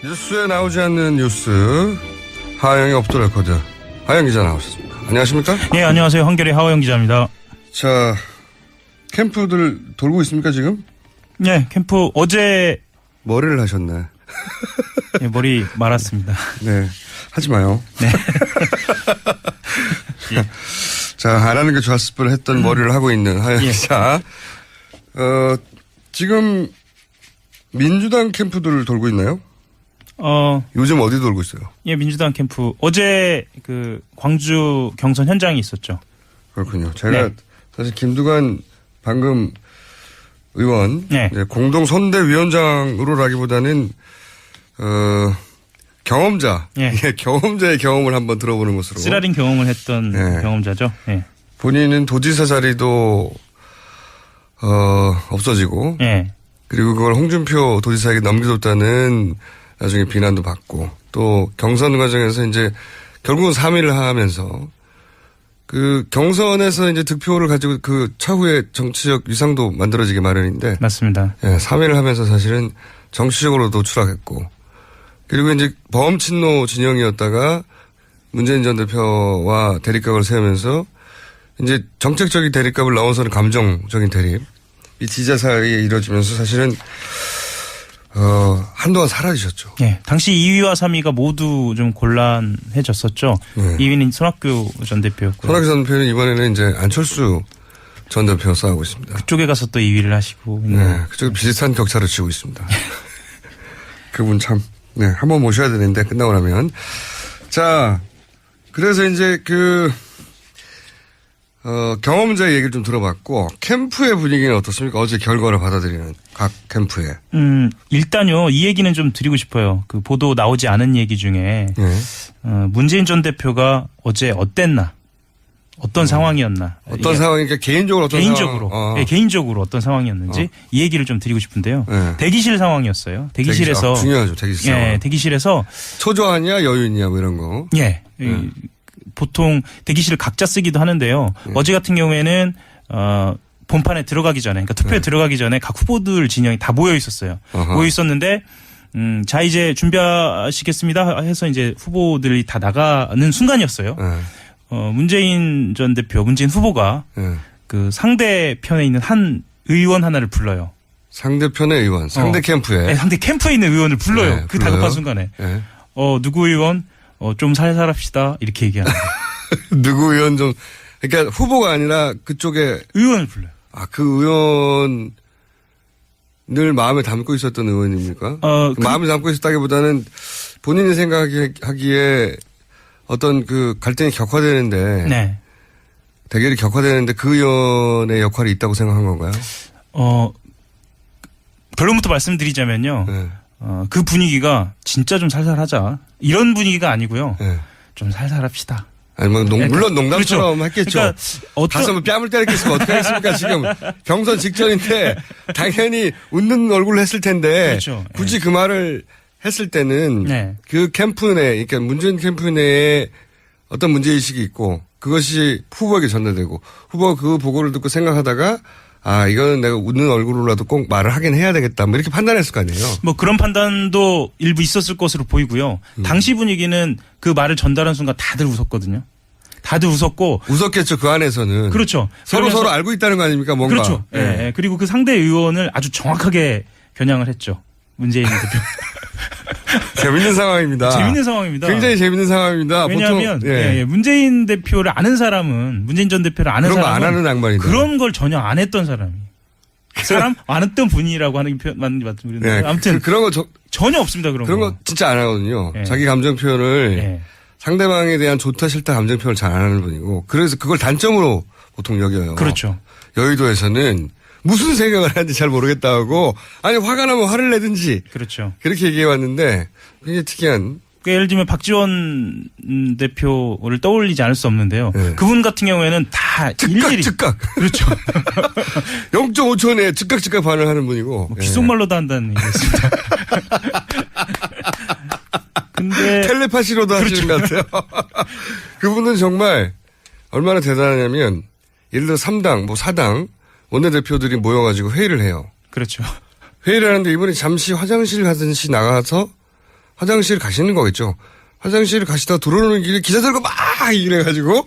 뉴스에 나오지 않는 뉴스 하영의 오프 더 레코드 하영 기자 나오셨습니다. 안녕하십니까? 네, 안녕하세요. 한겨레 하호영 기자입니다. 자, 캠프들 돌고 있습니까 지금? 네, 캠프 어제 머리를 하셨네. 네, 머리 말았습니다. 네, 하지 마요. 네. 자, 안 하는 게 좋았을 뻔 했던 머리를 하고 있는 하영 기자. 지금 민주당 캠프들 돌고 있나요? 요즘 어디 돌고 있어요? 예, 민주당 캠프 어제 그 광주 경선 현장에 있었죠. 그렇군요. 제가 사실 김두관 방금 의원 이제 공동 선대위원장으로라기보다는 경험자, 경험자의 경험을 한번 들어보는 것으로 쓰라린 경험을 했던 경험자죠. 네. 본인은 도지사 자리도 없어지고 그리고 그걸 홍준표 도지사에게 넘겨줬다는 나중에 비난도 받고 또 경선 과정에서 이제 결국은 3위를 하면서 그 경선에서 이제 득표를 가지고 그 차후에 정치적 위상도 만들어지게 마련인데. 맞습니다. 3위를 하면서 사실은 정치적으로도 추락했고 그리고 이제 범친노 진영이었다가 문재인 전 대표와 대립각을 세우면서 이제 정책적인 대립각을 넘어서는 감정적인 대립. 이 지지자 사이에 이루어지면서 사실은 한동안 사라지셨죠. 네. 당시 2위와 3위가 모두 좀 곤란해졌었죠. 2위는 손학규 전 대표였고. 손학규 전 대표는 이번에는 이제 안철수 전 대표 싸우고 있습니다. 그쪽에 가서 또 2위를 하시고. 네. 그쪽 비슷한 격차를 치고 있습니다. 그분 참, 한번 모셔야 되는데 끝나고 나면. 자, 그래서 이제 경험자의 얘기를 좀 들어봤고, 캠프의 분위기는 어떻습니까? 어제 결과를 받아들이는 각 캠프에. 일단요, 이 얘기는 좀 드리고 싶어요. 그 보도 나오지 않은 얘기 중에, 문재인 전 대표가 어제 어땠나? 어떤 상황이었나? 어떤 상황이니까 개인적으로 어떤 개인적으로. 네, 개인적으로 어떤 상황이었는지 이 얘기를 좀 드리고 싶은데요. 대기실 상황이었어요. 대기실에서. 중요하죠, 대기실 상황. 대기실에서. 초조하냐, 여유있냐, 뭐 이런 거. 보통 대기실을 각자 쓰기도 하는데요. 어제 같은 경우에는 본판에 들어가기 전에, 그러니까 투표에 들어가기 전에 각 후보들 진영이 다 모여 있었어요. 모여 있었는데 자 이제 준비하시겠습니다 해서 이제 후보들이 다 나가는 순간이었어요. 문재인 전 대표, 문재인 후보가 그 상대편에 있는 한 의원 하나를 불러요. 상대편의 의원, 상대 캠프에. 네, 상대 캠프에 있는 의원을 불러요. 그 다급한 순간에. 누구 의원? 좀 살살합시다. 이렇게 얘기하는 거예요. 누구 의원 좀, 그러니까 후보가 아니라 그쪽에. 의원을 불러요. 그 의원을 마음에 담고 있었던 의원입니까? 마음에 담고 있었다기보다는 본인이 생각하기에 어떤 그 갈등이 격화되는데. 대결이 격화되는데 그 의원의 역할이 있다고 생각한 건가요? 결론부터 말씀드리자면요. 그 분위기가 진짜 좀 살살하자. 이런 분위기가 아니고요. 좀 살살합시다. 아니, 뭐, 물론 농담처럼 그렇죠. 했겠죠. 그러니까 가서 뺨을 때렸겠으면 어떻게 하겠습니까, 지금. 경선 직전인데, 당연히 웃는 얼굴을 했을 텐데, 그렇죠. 굳이 그 말을 했을 때는, 그 캠프 내, 그러니까 문재인 캠프 내에 어떤 문제의식이 있고, 그것이 후보에게 전달되고, 후보가 그 보고를 듣고 생각하다가, 이거는 내가 웃는 얼굴로라도 꼭 말을 하긴 해야 되겠다. 뭐 이렇게 판단했을 거 아니에요. 뭐 그런 판단도 일부 있었을 것으로 보이고요. 당시 분위기는 그 말을 전달한 순간 다들 웃었거든요. 다들 웃었고. 웃었겠죠, 그 안에서는. 그렇죠. 서로 알고 있다는 거 아닙니까, 뭔가. 그렇죠. 그리고 그 상대 의원을 아주 정확하게 겨냥을 했죠. 문재인 대표. 재밌는 상황입니다. 재밌는 상황입니다. 굉장히 재밌는 상황입니다. 왜냐하면 보통, 문재인 대표를 아는 사람은 문재인 전 대표를 아는 그런 사람은 거 안 하는 양반인데 그런 걸 전혀 안 했던 사람이 사람 안 했던 분이라고 하는 표현 맞는지 모르겠는데 아무튼 그런 거 전혀 없습니다. 그런 거 진짜 안 하거든요. 자기 감정 표현을 상대방에 대한 좋다 싫다 감정 표현을 잘 안 하는 분이고 그래서 그걸 단점으로 보통 여겨요. 그렇죠. 여의도에서는 무슨 생각을 하는지 잘 모르겠다 고 아니 화가 나면 화를 내든지 그렇죠. 그렇게 얘기해 왔는데 굉장히 특이한. 예를 들면 박지원 대표를 떠올리지 않을 수 없는데요. 그분 같은 경우에는 다 일일이 즉각. 그렇죠. 0.5초 내에 즉각 반응하는 분이고. 귓속말로도 한다는 얘기였습니다. 근데 텔레파시로도 하시는 것 같아요. 그분은 정말 얼마나 대단하냐면 예를 들어 3당, 4당 원내대표들이 모여가지고 회의를 해요. 그렇죠. 회의를 하는데 이분이 잠시 화장실 가듯이 나가서 화장실 가시는 거겠죠. 화장실 가시다 들어오는 길에 기자들과 막 이래가지고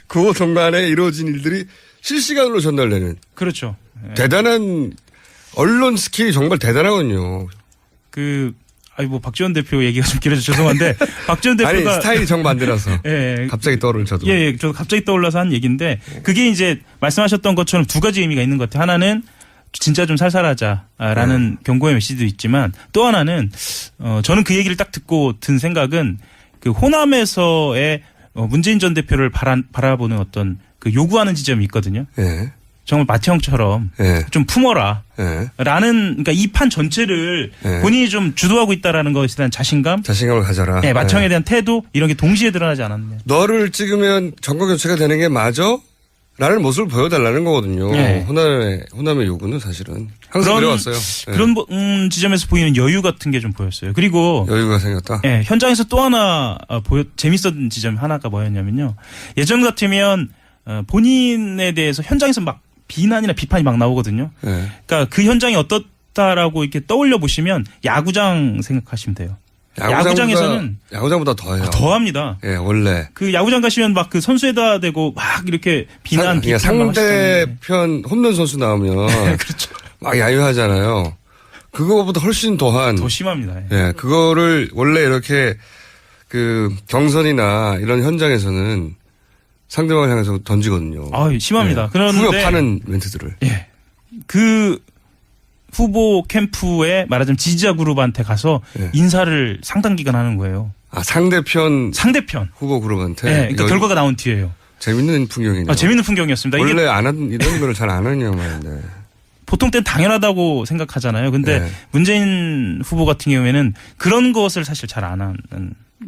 그 동간에 이루어진 일들이 실시간으로 전달되는. 그렇죠. 대단한 언론 스킬이 정말 대단하거든요. 박지원 대표 얘기가 좀 길어서 죄송한데 박지원 대표가 아니 스타일이 정반대라서 예, 갑자기 떠오른 저도. 예, 저도 갑자기 떠올라서 한 얘기인데 그게 이제 말씀하셨던 것처럼 두 가지 의미가 있는 것 같아요. 하나는 진짜 좀 살살하자라는 경고의 메시지도 있지만 또 하나는 저는 그 얘기를 딱 듣고 든 생각은 그 호남에서의 문재인 전 대표를 바라보는 어떤 그 요구하는 지점이 있거든요. 예. 정말 마태형처럼 예. 좀 품어라. 예. 라는 그러니까 이 판 전체를 예. 본인이 좀 주도하고 있다라는 것에 대한 자신감을 가져라. 네, 마청에 예. 대한 태도 이런 게 동시에 드러나지 않았냐. 너를 찍으면 정권 교체가 되는 게 맞아? 라는 모습을 보여달라는 거거든요. 네. 호남의 요구는 사실은 항상 그래왔어요. 예. 그런 지점에서 보이는 여유 같은 게 좀 보였어요. 그리고 여유가 생겼다. 예, 현장에서 또 하나 재밌었던 지점 하나가 뭐였냐면요. 예전 같으면 본인에 대해서 현장에서 막 비난이나 비판이 막 나오거든요. 예. 그러니까 그 현장이 어떻다라고 이렇게 떠올려 보시면 야구장 생각하시면 돼요. 야구장보다 더해요. 더합니다. 예, 원래. 그 야구장 가시면 막 그 선수에다 대고 막 이렇게 비판 상대편 홈런 선수 나오면 그렇죠. 막 야유하잖아요. 그거보다 훨씬 더한. 더 심합니다. 예, 그거를 원래 이렇게 그 경선이나 이런 현장에서는 상대방을 향해서 던지거든요. 심합니다. 예. 그런데 후벼 파는 멘트들을. 예. 그 후보 캠프에 말하자면 지지자 그룹한테 가서 예. 인사를 상당 기간 하는 거예요. 상대편 후보 그룹한테. 네, 그러니까 결과가 나온 뒤에요. 재밌는 풍경이네요. 재밌는 풍경이었습니다. 원래 이런 거를 잘 안 하는 양반인데. 보통 때는 당연하다고 생각하잖아요. 근데 네. 문재인 후보 같은 경우에는 그런 것을 사실 잘 안 하는.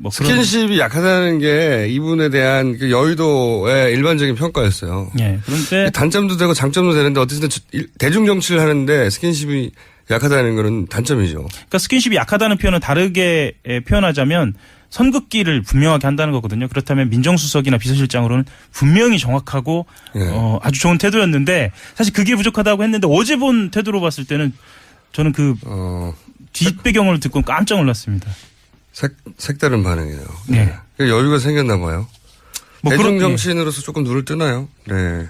스킨십이 약하다는 게 이분에 대한 그 여의도의 일반적인 평가였어요. 예. 그런데 단점도 되고 장점도 되는데 어쨌든 대중 정치를 하는데 스킨십이 약하다는 거는 단점이죠. 그러니까 스킨십이 약하다는 표현은 다르게 표현하자면 선긋기를 분명하게 한다는 거거든요. 그렇다면 민정수석이나 비서실장으로는 분명히 정확하고 예. 아주 좋은 태도였는데 사실 그게 부족하다고 했는데 어제 본 태도로 봤을 때는 저는 그 뒷배경을 듣고 깜짝 놀랐습니다. 색다른 반응이에요. 네. 여유가 생겼나 봐요. 대중 그런 정치인으로서 조금 눈을 뜨나요? 네.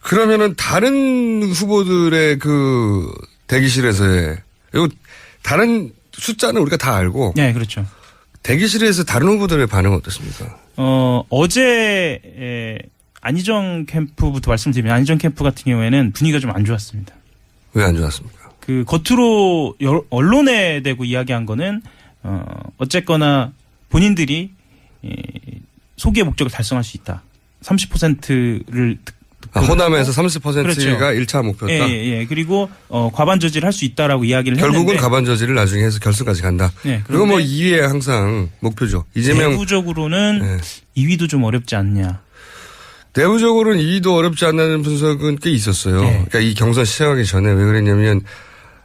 그러면은 다른 후보들의 그 대기실에서의 이거 다른 숫자는 우리가 다 알고. 네, 그렇죠. 대기실에서 다른 후보들의 반응은 어떻습니까? 어제 안희정 캠프부터 말씀드리면 안희정 캠프 같은 경우에는 분위기가 좀 안 좋았습니다. 왜 안 좋았습니까? 그 겉으로 언론에 대고 이야기한 거는 어쨌거나 본인들이 소기의 목적을 달성할 수 있다. 30%를 호남에서 30%가 그렇죠. 1차 목표다. 예. 그리고 과반 저지를 할 수 있다라고 이야기를 결국은 했는데 가반 저지를 나중에 해서 결승까지 간다. 네, 그거 뭐 2위에 항상 목표죠. 이재명 내부적으로는 2위도 좀 어렵지 않냐. 내부적으로는 2위도 어렵지 않다는 분석은 꽤 있었어요. 네. 그러니까 이 경선 시작하기 전에 왜 그랬냐면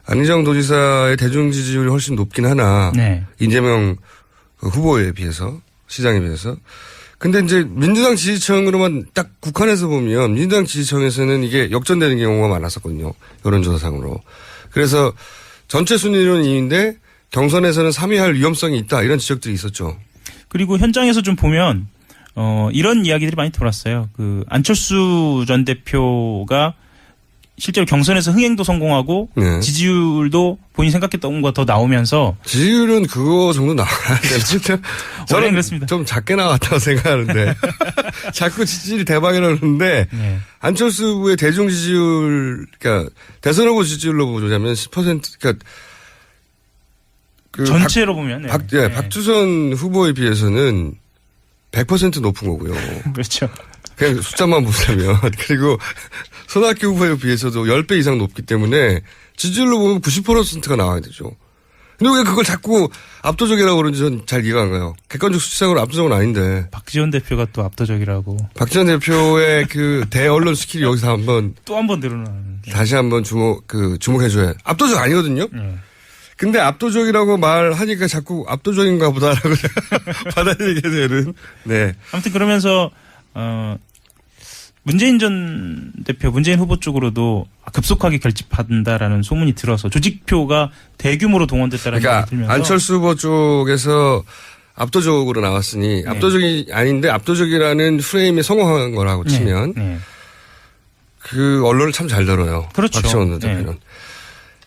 안희정 도지사의 대중 지지율이 훨씬 높긴 하나 네. 이재명 후보에 비해서 시장에 비해서. 근데 이제 민주당 지지층으로만 딱 국한해서 보면 민주당 지지층에서는 이게 역전되는 경우가 많았었거든요. 여론조사상으로. 그래서 전체 순위로는 2위인데 경선에서는 3위 할 위험성이 있다 이런 지적들이 있었죠. 그리고 현장에서 좀 보면 이런 이야기들이 많이 돌았어요. 그 안철수 전 대표가 실제로 경선에서 흥행도 성공하고 네. 지지율도 본인이 생각했던 것보다 더 나오면서 지지율은 그거 정도 나와야 되는데 저는 그렇습니다. 좀 작게 나왔다고 생각하는데 자꾸 지지율이 대박이라는데 네. 안철수 후보의 대중 지지율 그러니까 대선 후보 지지율로 보자면 10% 그러니까 그 전체로 보면 네. 박주선 후보에 비해서는 100% 높은 거고요. 그렇죠. 그냥 숫자만 보자면 그리고 손학규 후보에 비해서도 10배 이상 높기 때문에 지지율로 보면 90%가 나와야 되죠. 근데 왜 그걸 자꾸 압도적이라고 그러는지 전 잘 이해가 안 가요. 객관적 수치상으로 압도적은 아닌데. 박지원 대표가 또 압도적이라고. 박지원 대표의 그 대언론 스킬이 여기서 또 한 번 늘어나는. 다시 한번 주목해줘야. 압도적 아니거든요. 근데 압도적이라고 말하니까 자꾸 압도적인가 보다라고 받아들이게 되는. 네. 아무튼 그러면서 문재인 전 대표, 문재인 후보 쪽으로도 급속하게 결집한다라는 소문이 들어서 조직표가 대규모로 동원됐다라는 그러니까 얘기 들면서 안철수 후보 쪽에서 압도적으로 나왔으니 네. 압도적이 아닌데 압도적이라는 프레임에 성공한 거라고 치면 네. 그 언론을 참 잘 다뤄요. 그렇죠. 박지원 대표는.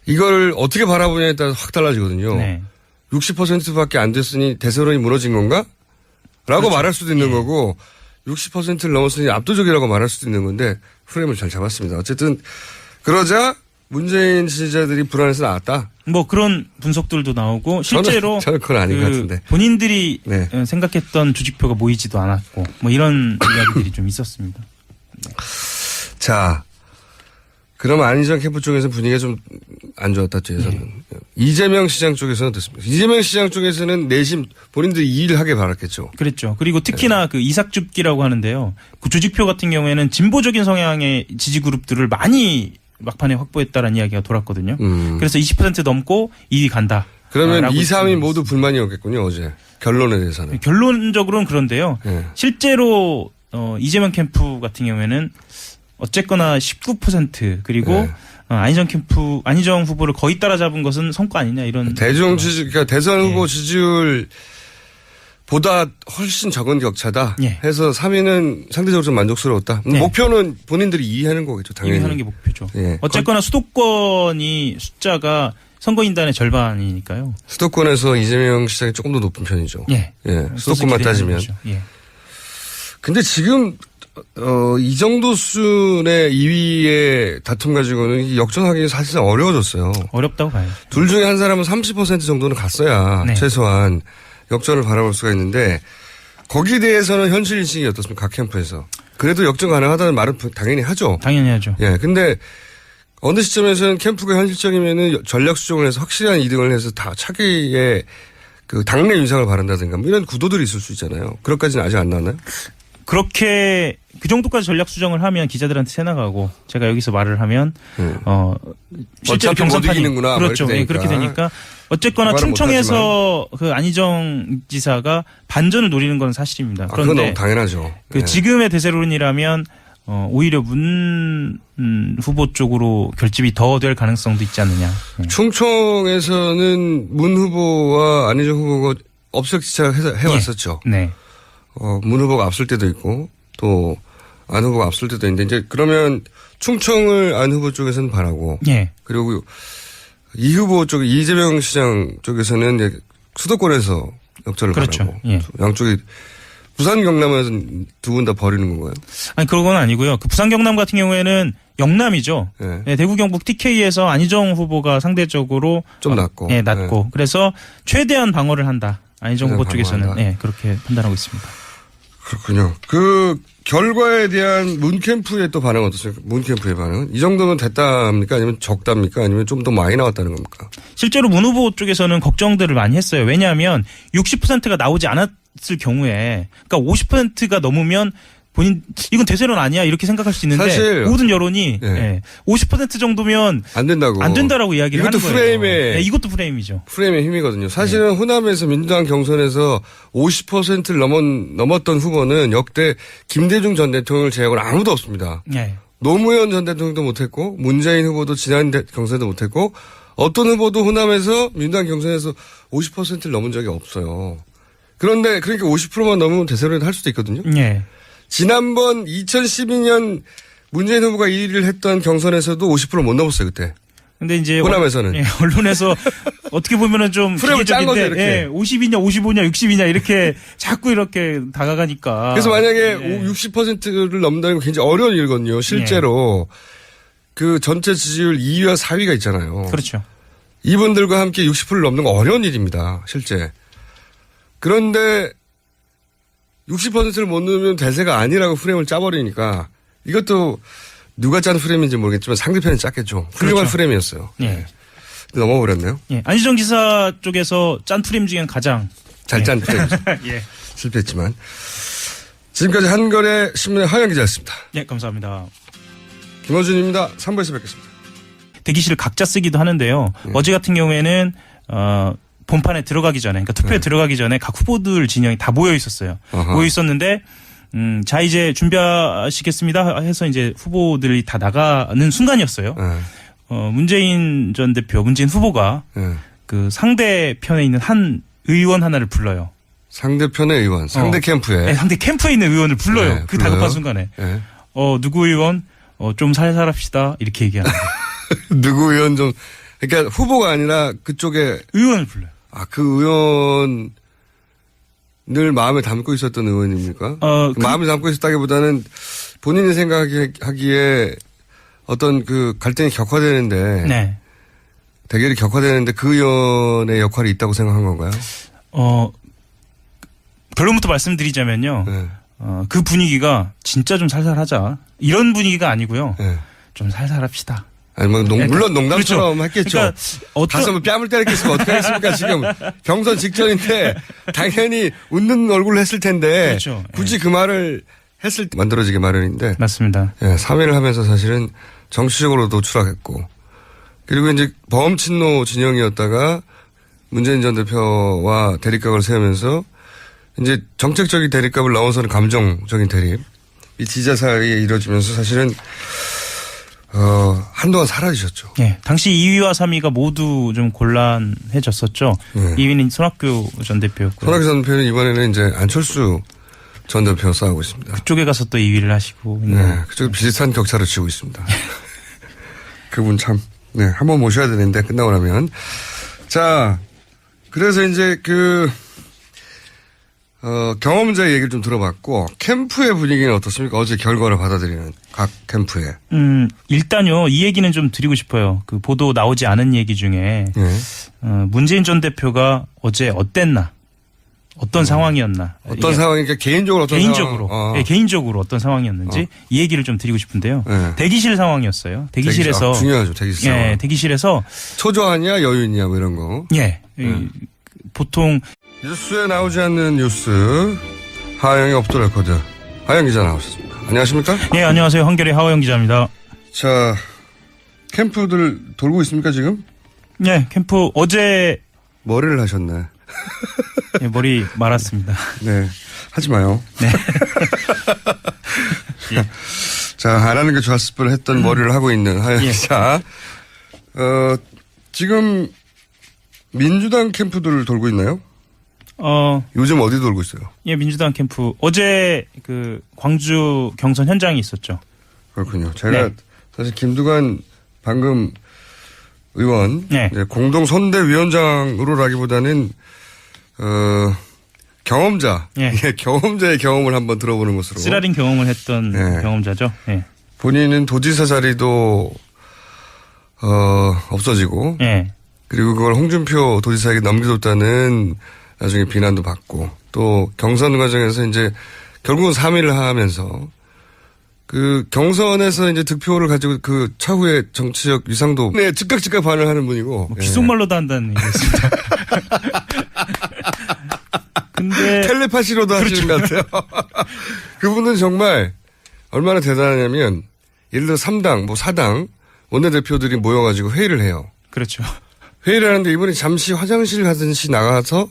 이걸 어떻게 바라보냐에 따라 확 달라지거든요. 네. 60%밖에 안 됐으니 대세론이 무너진 건가? 라고 그렇죠. 말할 수도 있는 예. 거고 60%를 넘었으니 압도적이라고 말할 수도 있는 건데 프레임을 잘 잡았습니다. 어쨌든 그러자 문재인 지지자들이 불안해서 나왔다. 뭐 그런 분석들도 나오고 실제로 저는 그건 아닌 것 같은데. 본인들이 네. 생각했던 조직표가 모이지도 않았고 뭐 이런 이야기들이 좀 있었습니다. 자, 그럼 안희정 캠프 쪽에서 분위기가 좀 안 좋았다, 쪽에서는. 이재명 시장 쪽에서는 어떻습니까? 이재명 시장 쪽에서는 내심 본인들이 이의를 하길 바랐겠죠. 그랬죠. 그리고 특히나 그 이삭줍기라고 하는데요. 그 조직표 같은 경우에는 진보적인 성향의 지지 그룹들을 많이 막판에 확보했다라는 이야기가 돌았거든요. 그래서 20% 넘고 2위 간다. 그러면 2, 3위 모두 불만이었겠군요, 어제. 결론에 대해서는. 결론적으로는 그런데요. 네. 실제로 이재명 캠프 같은 경우에는 어쨌거나 19% 그리고 네. 안희정 후보를 거의 따라잡은 것은 성과 아니냐 이런. 대중 지지, 그러니까 대선 후보 지지율 보다 훨씬 적은 격차다 예. 해서 3위는 상대적으로 좀 만족스러웠다. 네. 목표는 본인들이 이해하는 거겠죠, 당연히. 이해하는 게 목표죠. 예. 어쨌거나 수도권이 숫자가 선거인단의 절반이니까요. 수도권에서 이재명 시장이 조금 더 높은 편이죠. 예. 수도권만 따지면. 예. 근데 지금 이 정도 수준의 2위의 다툼 가지고는 역전하기 사실상 어려워졌어요. 어렵다고 봐요. 둘 중에 한 사람은 30% 정도는 갔어야 네. 최소한 역전을 바라볼 수가 있는데 거기에 대해서는 현실 인식이 어떻습니까? 각 캠프에서. 그래도 역전 가능하다는 말은 당연히 하죠. 당연히 하죠. 예. 근데 어느 시점에서는 캠프가 현실적이면은 전략 수정을 해서 확실한 2등을 해서 다 차기에 그 당내 위상을 바란다든가 뭐 이런 구도들이 있을 수 있잖아요. 그것까지는 아직 안 나왔나요? 그렇게 그 정도까지 전략 수정을 하면 기자들한테 새나가고 제가 여기서 말을 하면 실제로 어차피 못 경선판이 이기는구나. 그렇죠. 뭐 예, 이렇게 그렇게 되니까. 되니까 어쨌거나 그 말은 충청에서 그 안희정 지사가 반전을 노리는 건 사실입니다. 그건 그런데 너무 당연하죠. 그 예. 지금의 대세론이라면 오히려 문 후보 쪽으로 결집이 더 될 가능성도 있지 않느냐. 예. 충청에서는 문 후보와 안희정 후보가 업적지차 해왔었죠. 네. 문 후보가 앞설 때도 있고 또 안 후보가 앞설 때도 있는데 이제 그러면 충청을 안 후보 쪽에서는 바라고 예. 그리고 이 후보 쪽 이재명 시장 쪽에서는 이제 수도권에서 역전을 그렇죠. 바라고 예. 양쪽이 부산 경남에서 두 분 다 버리는 건가요? 아니 그런 건 아니고요. 그 부산 경남 같은 경우에는 영남이죠. 예. 네, 대구 경북 TK에서 안희정 후보가 상대적으로 좀 낮고. 예, 낮고. 그래서 최대한 방어를 한다. 안희정 후보 최대한 쪽에서는 방어한다. 예, 그렇게 판단하고 있습니다. 그렇군요. 그 결과에 대한 문 캠프의 또 반응은 어떻습니까? 문 캠프의 반응은 이 정도면 됐답니까? 아니면 적답니까? 아니면 좀 더 많이 나왔다는 겁니까? 실제로 문 후보 쪽에서는 걱정들을 많이 했어요. 왜냐하면 60%가 나오지 않았을 경우에 그러니까 50%가 넘으면 본인 이건 대세론 아니야 이렇게 생각할 수 있는데 사실 모든 여론이 예. 예, 50% 정도면 안 된다고. 안 된다라고 이야기를 이것도 하는 거예요. 프레임의 예, 이것도 프레임이죠. 프레임의 힘이거든요. 사실은 호남에서 민주당 경선에서 50%를 넘었던 후보는 역대 김대중 전 대통령을 제외하고는 아무도 없습니다. 예. 노무현 전 대통령도 못했고 문재인 후보도 지난 경선에도 못했고 어떤 후보도 호남에서 민주당 경선에서 50%를 넘은 적이 없어요. 그런데 그러니까 50%만 넘으면 대세론을 할 수도 있거든요. 예. 지난번 2012년 문재인 후보가 1위를 했던 경선에서도 50% 못 넘었어요, 그때. 근데 이제 호남에서는. 예, 언론에서 어떻게 보면은 좀 프레임을 짠 거죠, 기계적인데 이렇게. 예, 50이냐 55냐 60이냐 이렇게 자꾸 이렇게 다가가니까. 그래서 만약에 예. 60%를 넘는다는 건 굉장히 어려운 일이거든요. 실제로 그 전체 지지율 2위와 4위가 있잖아요. 그렇죠. 이분들과 함께 60%를 넘는 건 어려운 일입니다. 실제. 그런데 60%를 못 넘으면 대세가 아니라고 프레임을 짜버리니까 이것도 누가 짠 프레임인지 모르겠지만 상대편이 짰겠죠. 훌륭한 그렇죠. 프레임이었어요. 예. 넘어버렸네요. 예. 안희정 지사 쪽에서 짠 프레임 중엔 가장 잘 짠 프레임. 예. 실패했지만. 지금까지 한겨레 신문의 하영 기자였습니다. 예, 감사합니다. 김어준입니다. 3부에서 뵙겠습니다. 대기실 각자 쓰기도 하는데요. 어제 같은 경우에는 본판에 들어가기 전에, 그러니까 투표에 들어가기 전에 각 후보들 진영이 다 모여 있었어요. 어허. 모여 있었는데 자 이제 준비하시겠습니다 해서 이제 후보들이 다 나가는 순간이었어요. 문재인 전 대표, 문재인 후보가 그 상대편에 있는 한 의원 하나를 불러요. 상대편의 의원, 상대 캠프에. 네, 상대 캠프에 있는 의원을 불러요. 네, 그 불러요. 다급한 순간에. 네. 누구 의원, 좀 살살합시다. 이렇게 얘기하는 거예요. 누구 의원 좀, 그러니까 후보가 아니라 그쪽에. 의원을 불러요. 그 의원을 마음에 담고 있었던 의원입니까? 마음에 담고 있었다기보다는 본인이 생각하기에 어떤 그 갈등이 격화되는데. 네. 대결이 격화되는데 그 의원의 역할이 있다고 생각한 건가요? 결론부터 말씀드리자면요. 네. 그 분위기가 진짜 좀 살살하자. 이런 분위기가 아니고요. 네. 좀 살살합시다. 아니, 뭐, 물론 농담처럼 그렇죠. 했겠죠. 그러니까 가서 뭐 뺨을 때렸겠으면 어떻게 하겠습니까, 지금. 경선 직전인데, 당연히 웃는 얼굴을 했을 텐데, 그렇죠. 굳이 그 말을 했을 때 만들어지게 마련인데. 맞습니다. 3위를 하면서 사실은 정치적으로도 추락했고, 그리고 이제 범친노 진영이었다가 문재인 전 대표와 대립각을 세우면서 이제 정책적인 대립각을 넘어서는 감정적인 대립, 이 지지자 사이에 이루어지면서 사실은 한동안 사라지셨죠. 네, 당시 2위와 3위가 모두 좀 곤란해졌었죠. 2위는 손학규 전 대표였고. 손학규 전 대표는 이번에는 이제 안철수 전 대표 싸우고 있습니다. 그쪽에 가서 또 2위를 하시고. 네, 그쪽 비슷한 격차를 치고 있습니다. 그분 참, 네, 한번 모셔야 되는데 끝나고 나면. 자, 그래서 이제 경험자 얘기를 좀 들어봤고, 캠프의 분위기는 어떻습니까? 어제 결과를 받아들이는 각 캠프에. 일단요, 이 얘기는 좀 드리고 싶어요. 그 보도 나오지 않은 얘기 중에, 문재인 전 대표가 어제 어땠나? 어떤 상황이었나? 어떤 상황이니까 개인적으로 어떤 개인적으로. 상황? 네, 개인적으로 어떤 상황이었는지 이 얘기를 좀 드리고 싶은데요. 네. 대기실 상황이었어요. 대기실에서. 중요하죠, 대기실 상황. 예, 대기실에서. 초조하냐, 여유있냐, 뭐 이런 거. 예. 보통. 뉴스에 나오지 않는 뉴스, 하영의 업도 레코드. 하영 기자 나오셨습니다. 안녕하십니까? 예, 안녕하세요. 한겨레 하호영 기자입니다. 자, 캠프들 돌고 있습니까, 지금? 네, 캠프 어제. 머리를 하셨네. 네, 머리 말았습니다. 네. 하지 마요. 네. 자, 안 하는 게 좋았을 뻔 했던 머리를 하고 있는 하영 기자. 지금 민주당 캠프들 돌고 있나요? 요즘 어디 돌고 있어요? 예, 민주당 캠프. 어제 그 광주 경선 현장이 있었죠. 그렇군요. 제가 사실 김두관 방금 의원 공동 선대위원장으로라기보다는 경험자, 경험자의 경험을 한번 들어보는 것으로. 쓰라린 경험을 했던 경험자죠. 예. 본인은 도지사 자리도 없어지고, 그리고 그걸 홍준표 도지사에게 넘겨줬다는 나중에 비난도 받고, 또 경선 과정에서 이제 결국은 3위를 하면서 그 경선에서 이제 득표를 가지고 그 차후에 정치적 위상도 즉각 반응을 하는 분이고. 귓속말로도 한다는 얘기였습니다. 근데 텔레파시로도 하시는 것 같아요. 그분은 정말 얼마나 대단하냐면 예를 들어 3당, 뭐 4당 원내대표들이 모여가지고 회의를 해요. 그렇죠. 회의를 하는데 이분이 잠시 화장실 가듯이 나가서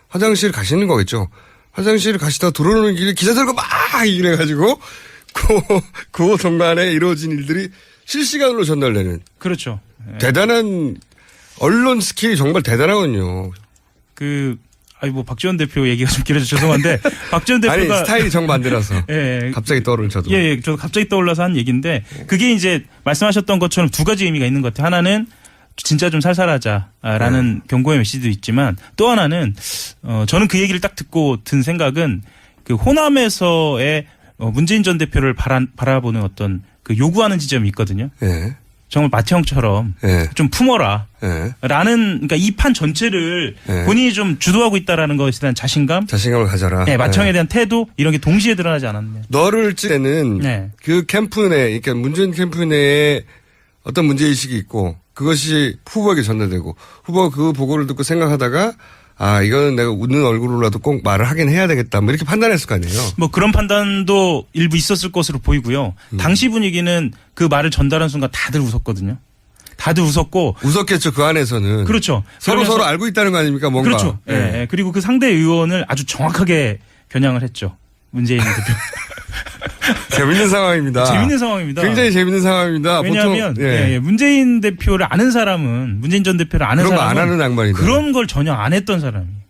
화장실 가시는 거겠죠. 화장실 가시다 들어오는 길에 기자들과 막 이래가지고 그 동간에 이루어진 일들이 실시간으로 전달되는. 그렇죠. 대단한 언론 스킬이 정말 대단하거든요. 뭐 박지원 대표 얘기가 좀 길어서 죄송한데 박지원 대표가 아니 스타일이 정반대라서 갑자기 떠오른 저도. 저도 갑자기 떠올라서 한 얘기인데 그게 이제 말씀하셨던 것처럼 두 가지 의미가 있는 것 같아요. 하나는 진짜 좀 살살하자라는 경고의 메시지도 있지만 또 하나는 저는 그 얘기를 딱 듣고 든 생각은 그 호남에서의 문재인 전 대표를 바라보는 어떤 그 요구하는 지점이 있거든요. 정말 마태형처럼 좀 품어라. 라는, 그러니까 이 판 전체를 본인이 좀 주도하고 있다라는 것에 대한 자신감을 가져라. 마태형에 대한 태도 이런 게 동시에 드러나지 않았냐. 너를 찔 때는 그 캠프 내, 그러니까 문재인 캠프 내에 어떤 문제의식이 있고 그것이 후보에게 전달되고 후보가 그 보고를 듣고 생각하다가 이거는 내가 웃는 얼굴로라도 꼭 말을 하긴 해야 되겠다. 뭐 이렇게 판단했을 거 아니에요. 뭐 그런 판단도 일부 있었을 것으로 보이고요. 당시 분위기는 그 말을 전달한 순간 다들 웃었거든요. 다들 웃었고. 웃었겠죠. 그 안에서는. 그렇죠. 서로 알고 있다는 거 아닙니까? 뭔가. 그렇죠. 그리고 그 상대 의원을 아주 정확하게 겨냥을 했죠. 문재인 대표. 재밌는 상황입니다. 재밌는 상황입니다. 굉장히 재밌는 상황입니다. 왜냐하면 보통, 예. 문재인 대표를 아는 사람은 문재인 전 대표를 아는 그런 거 사람은 안 하는 양반이다. 그런 걸 전혀 안 했던 사람이에요.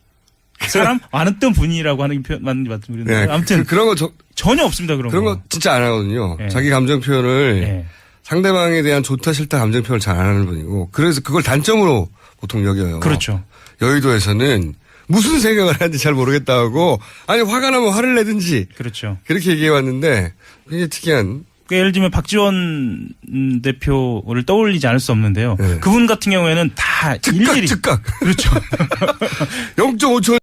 사람 안 했던 분이라고 하는 게 맞는지 모르겠는데 네. 아무튼 그런 거 전혀 없습니다. 그런 거 진짜 안 하거든요. 예. 자기 감정 표현을 예. 상대방에 대한 좋다 싫다 감정 표현을 잘 안 하는 분이고 그래서 그걸 단점으로 보통 여겨요. 그렇죠. 여의도에서는 무슨 생각을 하는지 잘 모르겠다 고 아니 화가 나면 화를 내든지 그렇죠. 그렇게 얘기해 왔는데 굉장히 특이한 그러니까 예를 들면 박지원 대표를 떠올리지 않을 수 없는데요. 네. 그분 같은 경우에는 다 일일이 즉각 그렇죠. 0.5초